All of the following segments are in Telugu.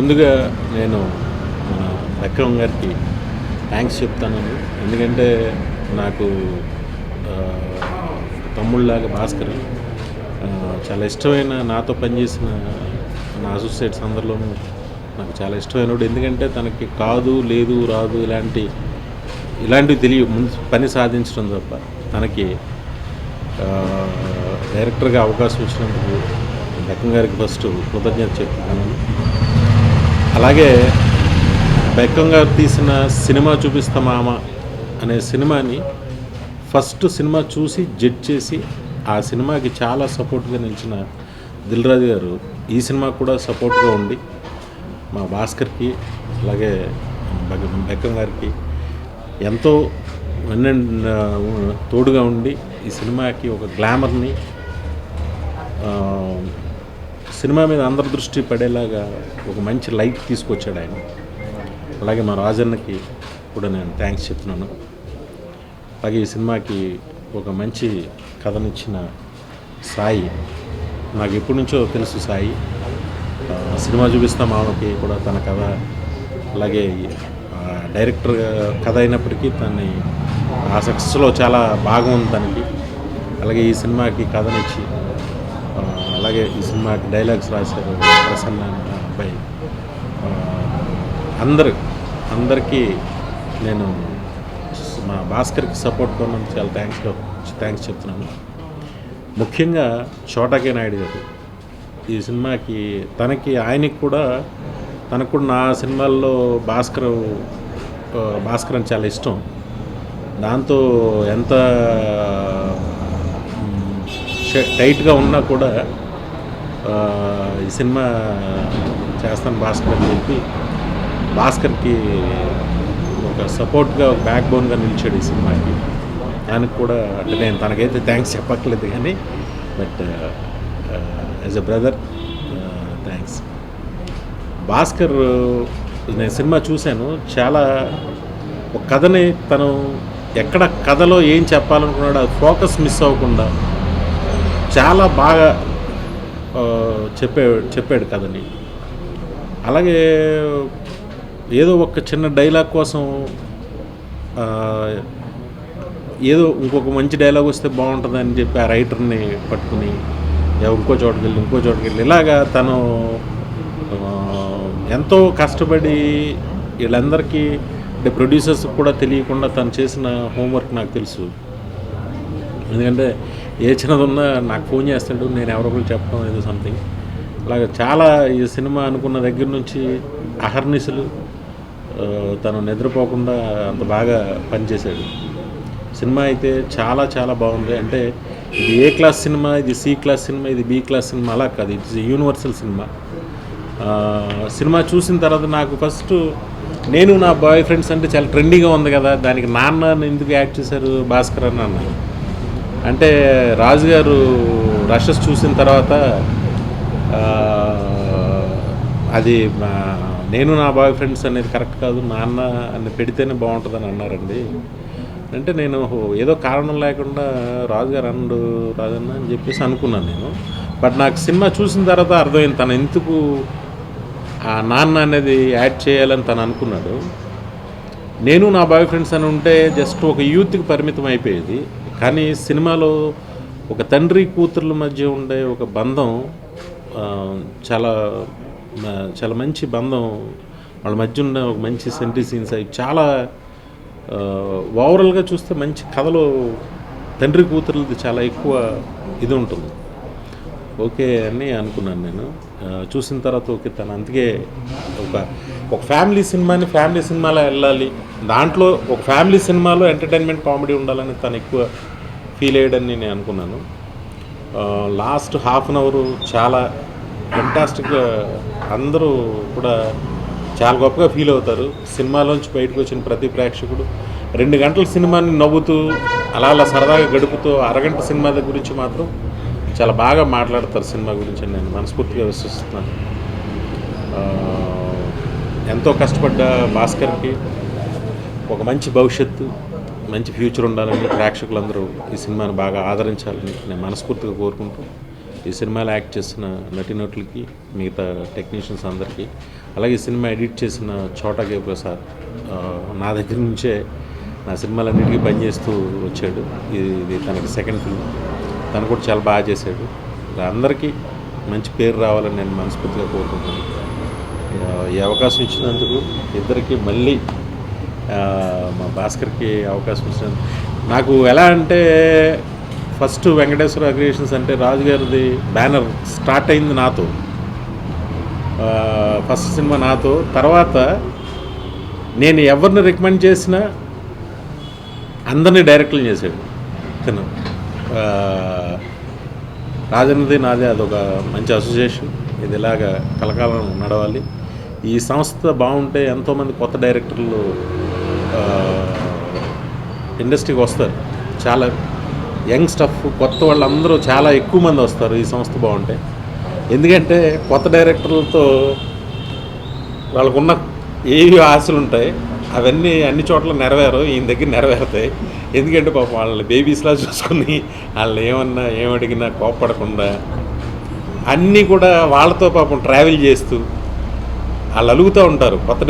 ముందుగా నేను మన విక్రమ్ గారికి థ్యాంక్స్ చెప్తాను. ఎందుకంటే నాకు తమ్ముళ్ళలాగా భాస్కర్ చాలా ఇష్టమైన, నాతో పనిచేసిన నా అసోసియేట్స్ అందరిలోనూ నాకు చాలా ఇష్టమైనడు. ఎందుకంటే తనకి కాదు, లేదు, రాదు ఇలాంటివి తెలియవు. ముందు పని సాధించడం తప్ప. తనకి డైరెక్టర్గా అవకాశం ఇచ్చినందుకు బెక్కం గారికి ఫస్ట్ కృతజ్ఞత చెప్తున్నాను. అలాగే బెక్కం గారు తీసిన సినిమా చూపిస్తా మామ అనే సినిమాని ఫస్ట్ సినిమా చూసి జడ్జ్ చేసి ఆ సినిమాకి చాలా సపోర్ట్గా నిలిచిన దిల్ రాజు గారు ఈ సినిమా కూడా సపోర్ట్గా ఉండి మా భాస్కర్కి అలాగే బెక్కం గారికి ఎంతో తోడుగా ఉండి ఈ సినిమాకి ఒక గ్లామర్ని, సినిమా మీద అందరి దృష్టి పడేలాగా ఒక మంచి లైట్ తీసుకొచ్చాడు ఆయన. అలాగే మా రాజన్నకి కూడా నేను థ్యాంక్స్ చెప్తున్నాను. అలాగే ఈ సినిమాకి ఒక మంచి కథనిచ్చిన సాయి, నాకు ఎప్పటి నుంచో తెలుసు సాయి. సినిమా చూపిస్తా మామకి కూడా తన కథ, అలాగే డైరెక్టర్ కథ అయినప్పటికీ తనని ఆ సక్సెస్లో చాలా బాగా ఉంది తనకి. అలాగే ఈ సినిమాకి కథనిచ్చి, అలాగే ఈ సినిమాకి డైలాగ్స్ రాశారు ప్రసన్న అబ్బాయి. అందరికీ నేను మా భాస్కర్కి సపోర్ట్ కొన్నందుకు చాలా థ్యాంక్స్ చెప్తున్నాను. ముఖ్యంగా చోటాకే నాయుడు గారు ఈ సినిమాకి ఆయనకు కూడా నా సినిమాల్లో భాస్కర్ అని చాలా ఇష్టం. దాంతో ఎంత టైట్గా ఉన్నా కూడా ఈ సినిమా చేస్తాను భాస్కర్ అని చెప్పి భాస్కర్కి ఒక సపోర్ట్గా, ఒక బ్యాక్ బోన్గా నిలిచాడు ఈ సినిమాకి. దానికి కూడా అంటే నేను తనకైతే థ్యాంక్స్ చెప్పక్కర్లేదు కానీ, but as a brother thanks. Bhaskar నేను సినిమా చూశాను. చాలా ఒక కథని తను ఎక్కడ కథలో ఏం చెప్పాలనుకున్నాడో అది ఫోకస్ మిస్ అవ్వకుండా చాలా బాగా చెప్పాడు కథని. అలాగే ఏదో ఒక చిన్న డైలాగ్ కోసం ఏదో ఇంకొక మంచి డైలాగ్ వస్తే బాగుంటుందని చెప్పి ఆ రైటర్ని పట్టుకుని ఇంకో చోటుకి వెళ్ళి ఇలాగా తను ఎంతో కష్టపడి వీళ్ళందరికీ అంటే ప్రొడ్యూసర్స్ కూడా తెలియకుండా తను చేసిన హోంవర్క్ నాకు తెలుసు. ఎందుకంటే ఏ చిన్నది ఉన్నా నాకు ఫోన్ చేస్తాడు, నేను ఎవరొకరు చెప్పడం ఏదో సంథింగ్. అలాగే చాలా ఈ సినిమా అనుకున్న దగ్గర నుంచి అహర్నిశలు తను నిద్రపోకుండా అంత బాగా పనిచేశాడు. సినిమా అయితే చాలా చాలా బాగుంది. అంటే ఇది ఏ క్లాస్ సినిమా, ఇది సి క్లాస్ సినిమా, ఇది బి క్లాస్ సినిమా అలా కాదు. It's universal cinema. సినిమా చూసిన తర్వాత నాకు ఫస్ట్ నేను నా బాయ్ ఫ్రెండ్స్ అంటే చాలా ట్రెండీగా ఉంది కదా, దానికి నాన్న ఎందుకు యాక్ట్ చేశారు భాస్కర్ అని అన్నారు. అంటే రాజుగారు రషెస్ చూసిన తర్వాత అది నేను నా బాయ్ ఫ్రెండ్స్ అనేది కరెక్ట్ కాదు, నాన్న అని పెడితేనే బాగుంటుందని అన్నారండి. అంటే నేను ఏదో కారణం లేకుండా రాజన్న అని చెప్పేసి అనుకున్నాను నేను. బట్ నాకు సినిమా చూసిన తర్వాత అర్థమైంది తను ఎందుకు ఆ నాన్న అనేది యాడ్ చేయాలని తను అనుకున్నాడు. నేను నా బాయ్ ఫ్రెండ్స్ అని ఉంటే జస్ట్ ఒక యూత్కి పరిమితం అయిపోయేది. కానీ సినిమాలో ఒక తండ్రి కూతుర్ల మధ్య ఉండే ఒక బంధం చాలా చాలా మంచి బంధం, వాళ్ళ మధ్య ఉన్న ఒక మంచి సెంట్రీ సీన్స్ అవి చాలా ఓవరాల్గా చూస్తే మంచి కథలో తండ్రి కూతురులది చాలా ఎక్కువ ఇది ఉంటుంది. ఓకే అని అనుకున్నాను నేను. చూసిన తర్వాత ఓకే తను అందుకే ఒక ఫ్యామిలీ సినిమాలో వెళ్ళాలి, దాంట్లో ఒక ఫ్యామిలీ సినిమాలో ఎంటర్టైన్మెంట్ కామెడీ ఉండాలని తను ఎక్కువ ఫీల్ అయ్యాడని నేను అనుకున్నాను. లాస్ట్ హాఫ్ అన్ అవర్ చాలా ఫెంటాస్టిక్గా అందరూ కూడా చాలా గొప్పగా ఫీల్ అవుతారు. సినిమాలోంచి బయటకు వచ్చిన ప్రతి ప్రేక్షకుడు 2 గంటల సినిమాని నవ్వుతూ అలా సరదాగా గడుపుతూ అరగంట సినిమా గురించి మాత్రం చాలా బాగా మాట్లాడతారు సినిమా గురించి అని నేను మనస్ఫూర్తిగా విశ్వసిస్తున్నాను. ఎంతో కష్టపడ్డ భాస్కర్కి ఒక మంచి భవిష్యత్తు, మంచి ఫ్యూచర్ ఉండాలని ప్రేక్షకులందరూ ఈ సినిమాని బాగా ఆదరించాలని నేను మనస్ఫూర్తిగా కోరుకుంటూ ఈ సినిమాలో యాక్ట్ చేస్తున్న నటీనటులకి, మిగతా టెక్నీషియన్స్ అందరికీ, అలాగే సినిమా ఎడిట్ చేసిన చోటా కే ప్రసాద్ నా దగ్గర నుంచే నా సినిమాలన్నిటికీ పనిచేస్తూ వచ్చాడు. ఇది తనకి సెకండ్ ఫిల్మ్. తను కూడా చాలా బాగా చేశాడు. అందరికీ మంచి పేరు రావాలని నేను మనస్ఫూర్తిగా కోరుకుంటున్నాను. ఈ అవకాశం ఇచ్చినందుకు ఇద్దరికి మళ్ళీ మా భాస్కర్కి అవకాశం ఇచ్చినందుకు నాకు ఎలా అంటే ఫస్ట్ వెంకటేశ్వర క్రియేషన్స్ అంటే రాజు గారిది బ్యానర్ స్టార్ట్ అయింది నాతో, ఫస్ట్ సినిమా నాతో. తర్వాత నేను ఎవరిని రికమెండ్ చేసినా అందరినీ డైరెక్ట్లు చేశాడు తను. రాజన్నది నాదే అదొక మంచి అసోసియేషన్. ఇది ఇలాగా కలకాలం నడవాలి. ఈ సంస్థ బాగుంటే ఎంతోమంది కొత్త డైరెక్టర్లు ఇండస్ట్రీకి వస్తారు. చాలా యంగ్ స్టఫ్ కొత్త వాళ్ళందరూ చాలా ఎక్కువ మంది వస్తారు ఈ సంస్థ బాగుంటే. ఎందుకంటే కొత్త డైరెక్టర్లతో వాళ్ళకున్న ఏవి ఆశలు ఉంటాయి అవన్నీ అన్ని చోట్ల నెరవేరు, ఈయన దగ్గర నెరవేరుతాయి. ఎందుకంటే పాపం వాళ్ళని బేబీస్లా చూసుకుని వాళ్ళని ఏమడిగినా కోప్పడకుండా అన్నీ కూడా వాళ్ళతో పాపం ట్రావెల్ చేస్తూ వాళ్ళు అలుగుతూ ఉంటారు. కొత్త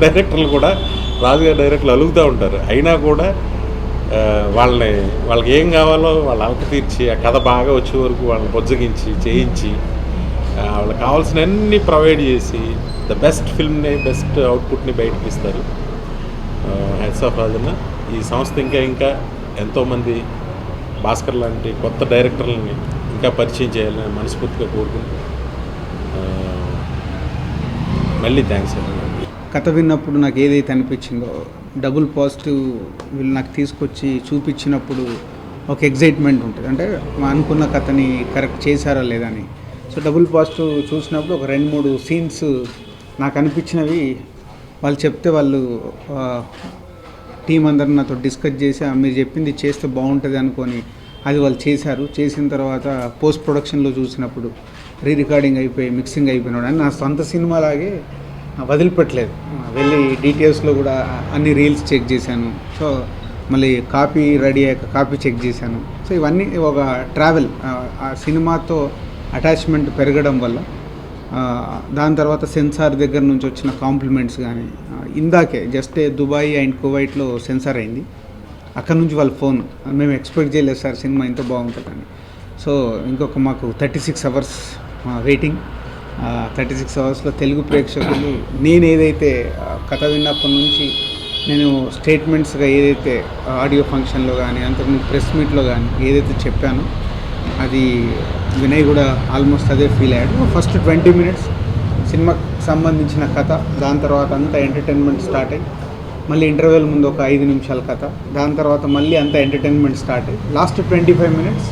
డైరెక్టర్లు కూడా రాజుగారి డైరెక్టర్లు అలుగుతూ ఉంటారు. అయినా కూడా వాళ్ళకి ఏం కావాలో వాళ్ళ అలక తీర్చి ఆ కథ బాగా వచ్చే వరకు వాళ్ళని బొజ్జగించి చేయించి వాళ్ళకి కావాల్సినవన్నీ ప్రొవైడ్ చేసి ద బెస్ట్ ఫిల్మ్ని బెస్ట్ అవుట్పుట్ని బయటకు ఇస్తారు. Heads of Rajanna. ఈ సంస్థ ఇంకా ఎంతోమంది భాస్కర్ లాంటి కొత్త డైరెక్టర్లని ఇంకా పరిచయం చేయాలని మనస్ఫూర్తిగా కోరుకుంటూ మళ్ళీ థ్యాంక్స్ అండి. కథ విన్నప్పుడు నాకు ఏదైతే అనిపించిందో డబుల్ పాజిటివ్ వీళ్ళు నాకు తీసుకొచ్చి చూపించినప్పుడు ఒక ఎగ్జైట్మెంట్ ఉంటుంది. అంటే అనుకున్న కథని కరెక్ట్ చేశారా లేదా అని. సో డబుల్ పాజిటివ్ చూసినప్పుడు ఒక 2-3 సీన్స్ నాకు అనిపించినవి వాళ్ళు చెప్తే వాళ్ళు టీం అందరూ నాతో డిస్కస్ చేసి మీరు చెప్పింది చేస్తే బాగుంటుంది అనుకొని అది వాళ్ళు చేశారు. చేసిన తర్వాత పోస్ట్ ప్రొడక్షన్లో చూసినప్పుడు రికార్డింగ్ అయిపోయి మిక్సింగ్ అయిపోయినాడు అని నా సొంత సినిమాలాగే వదిలిపెట్టలేదు. వెళ్ళి డీటెయిల్స్లో కూడా అన్ని రీల్స్ చెక్ చేశాను. సో మళ్ళీ కాపీ రెడీ అయ్యాక కాపీ చెక్ చేశాను. సో ఇవన్నీ ఒక ట్రావెల్ ఆ సినిమాతో అటాచ్మెంట్ పెరగడం వల్ల దాని తర్వాత సెన్సార్ దగ్గర నుంచి వచ్చిన కాంప్లిమెంట్స్ కానీ ఇందాకే జస్ట్ దుబాయ్ అండ్ కువైట్లో సెన్సార్ అయింది. అక్కడ నుంచి వాళ్ళ ఫోన్ మేము ఎక్స్పెక్ట్ చేయలేదు సార్ సినిమా ఇంత బాగుంటుందని. సో ఇంకొక మాకు 36 అవర్స్ వెయిటింగ్. 36 అవర్స్లో తెలుగు ప్రేక్షకులు నేను ఏదైతే కథ విన్నప్పటి నుంచి నేను స్టేట్మెంట్స్గా ఏదైతే ఆడియో ఫంక్షన్లో కానీ అంతకుముందు ప్రెస్ మీట్లో కానీ ఏదైతే చెప్పానో అది వినయ్ కూడా ఆల్మోస్ట్ అదే ఫీల్ అయ్యాడు. ఫస్ట్ 20 మినిట్స్ సినిమాకి సంబంధించిన కథ, దాని తర్వాత అంతా ఎంటర్టైన్మెంట్ స్టార్ట్ అయ్యి మళ్ళీ ఇంటర్వెల్ ముందు ఒక 5 నిమిషాల కథ, దాని తర్వాత మళ్ళీ అంతా ఎంటర్టైన్మెంట్ స్టార్ట్ అయ్యి లాస్ట్ 25 మినిట్స్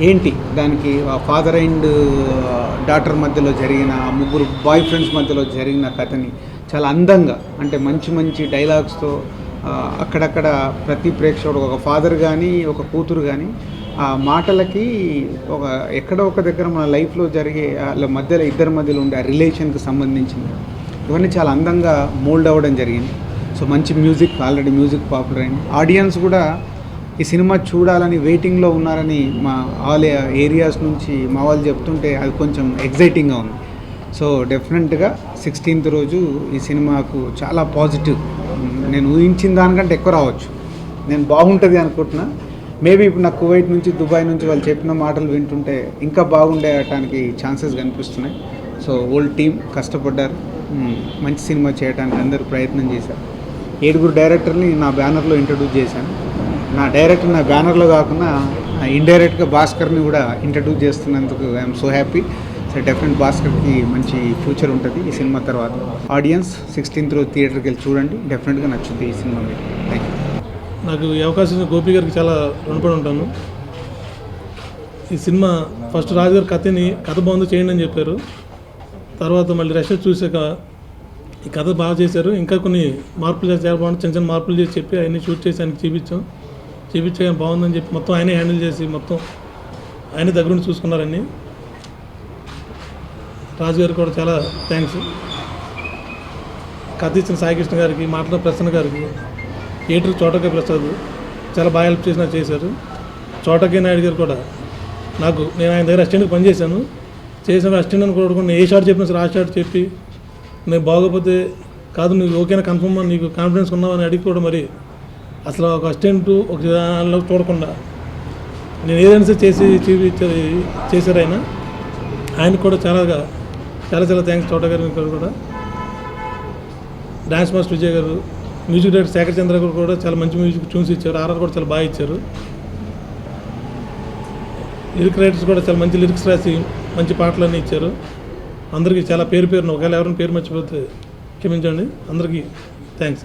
ఏంటి దానికి ఫాదర్ అండ్ డాటర్ మధ్యలో జరిగిన ముగ్గురు బాయ్ ఫ్రెండ్స్ మధ్యలో జరిగిన కథని చాలా అందంగా అంటే మంచి మంచి డైలాగ్స్తో అక్కడక్కడ ప్రతి ప్రేక్షకుడు ఒక ఫాదర్ కానీ ఒక కూతురు కానీ ఆ మాటలకి ఒక ఎక్కడో ఒక దగ్గర మన లైఫ్లో జరిగే వాళ్ళ మధ్యలో ఇద్దరి మధ్యలో ఉండే ఆ రిలేషన్కి సంబంధించింది ఇవన్నీ చాలా అందంగా మోల్డ్ అవ్వడం జరిగింది. సో మంచి మ్యూజిక్, ఆల్రెడీ మ్యూజిక్ పాపులర్ అయింది. ఆడియన్స్ కూడా ఈ సినిమా చూడాలని వెయిటింగ్లో ఉన్నారని మా ఆల్ ఏరియాస్ నుంచి మా వాళ్ళు చెప్తుంటే అది కొంచెం ఎగ్జైటింగ్గా ఉంది. సో డెఫినెట్గా 16th రోజు ఈ సినిమాకు చాలా పాజిటివ్, నేను ఊహించిన దానికంటే ఎక్కువ రావచ్చు. నేను బాగుంటుంది అనుకుంటున్నా. మేబీ ఇప్పుడు నాకు కువైట్ నుంచి దుబాయ్ నుంచి వాళ్ళు చెప్పిన మాటలు వింటుంటే ఇంకా బాగుండేటానికి ఛాన్సెస్ కనిపిస్తున్నాయి. సో ఓల్డ్ టీం కష్టపడ్డారు, మంచి సినిమా చేయడానికి అందరూ ప్రయత్నం చేశారు. 7 డైరెక్టర్ని నా బ్యానర్లో ఇంట్రడ్యూస్ చేశాను. నా డైరెక్టర్ నా బ్యానర్లో కాకుండా ఇండైరెక్ట్గా భాస్కర్ని కూడా ఇంట్రడ్యూస్ చేస్తున్నందుకు I'm so happy. So definite భాస్కర్కి మంచి ఫ్యూచర్ ఉంటుంది ఈ సినిమా తర్వాత. ఆడియన్స్ 16th రోజు థియేటర్కి వెళ్ళి చూడండి, డెఫినెట్గా నచ్చుతుంది ఈ సినిమా మీకు. Thank you. నాకు ఈ అవకాశం గోపి గారికి చాలా రుణపడి ఉంటాను. ఈ సినిమా ఫస్ట్ రాజు గారి కథ బాగుంది చేయండి అని చెప్పారు. తర్వాత మళ్ళీ రెస్ట్ చూసాక ఈ కథ బాగా చేశారు, ఇంకా కొన్ని మార్పులు చేసి చాలా బాగుంటుంది, చిన్న చిన్న మార్పులు చేసి చెప్పి అవన్నీ షూట్ చేసి ఆయనకి చూపించాక బాగుందని చెప్పి మొత్తం ఆయనే హ్యాండిల్ చేసి మొత్తం ఆయనే దగ్గరుండి చూసుకున్నారని. రాజు గారికి కూడా చాలా థ్యాంక్స్. కథ ఇచ్చిన సాయికృష్ణ గారికి, మాట్లాడిన ప్రసన్న గారికి, ఎడిటర్ చోటా కే ప్రసాద్ చాలా బాగా హెల్ప్ చేశారు. చోటా కే నాయుడు గారు కూడా నేను ఆయన దగ్గర అసిస్టెంట్గా పనిచేశాను. చేసిన అసిస్టెంట్ అని కొడుకుని ఏ షాట్ చెప్పినా సరే ఆ షాట్ చెప్పి నేను బాగోపోతే కాదు నువ్వు ఓకేనా కన్ఫర్మ్ నీకు కాన్ఫిడెన్స్ ఉన్నావని అడిగి కూడా మరి అసలు ఒక అసిస్టెంట్ ఒక దానిలో చూడకుండా నేను ఏదైనా సరే చేశారు ఆయనకు కూడా చాలా థ్యాంక్స్ తోట గారి కూడా. డాన్స్ మాస్టర్ విజయ్ గారు, మ్యూజిక్ డైరెక్టర్ శేఖర్ చంద్ర గారు కూడా చాలా మంచి మ్యూజిక్ ట్యూన్స్ ఇచ్చారు. ఆర్ఆర్ కూడా చాలా బాగా ఇచ్చారు. లిరిక్ రైటర్స్ కూడా చాలా మంచి లిరిక్స్ రాసి మంచి పాటలన్నీ ఇచ్చారు. అందరికీ చాలా పేరును ఒకవేళ ఎవరైనా పేరు మర్చిపోతే క్షమించండి. అందరికీ థ్యాంక్స్.